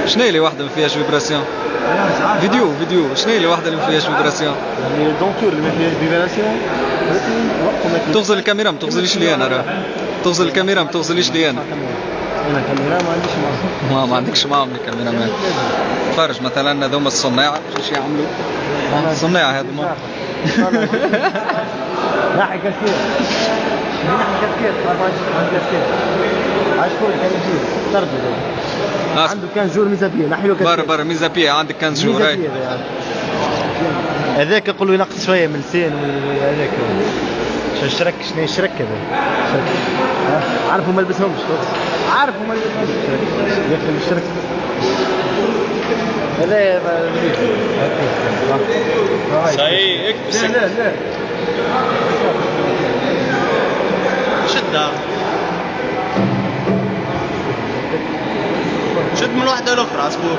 شنو هي اللي واحدة ما فيهاش فيبراسيون؟ فيديو شنو هي اللي واحدة اللي ما فيهاش فيبراسيون؟ يعني الدونتور اللي ما فيهاش فيبراسيون تغزل الكاميرا ما تغزليش لي انا راه. تغزل الكاميرا ما تغزليش لي انا. انا كاميرا ما عنديش معاهم. ما عندكش معاهم الكاميرا مان. تفرج مثلا هذوما الصناع ايش يعملوا؟ الصناع هذوما. ناحي كثير. ناحي كثير. كثير. عشفوا كان يجي تردد. عنده كان جور ميزابيه نحيله كثير. برا ميزابيه عندك كان جور هاي. هذاك يقول له ينقص شويه من سين وهذاك. الشرك شنو الشرك هذا؟ عارفوا ما لبسهمش. عارفوا ما لبسهمش. ياكل الشرك. لا صحيح اكبس. لا شدها شد من الواحدة الأخرى عصفور.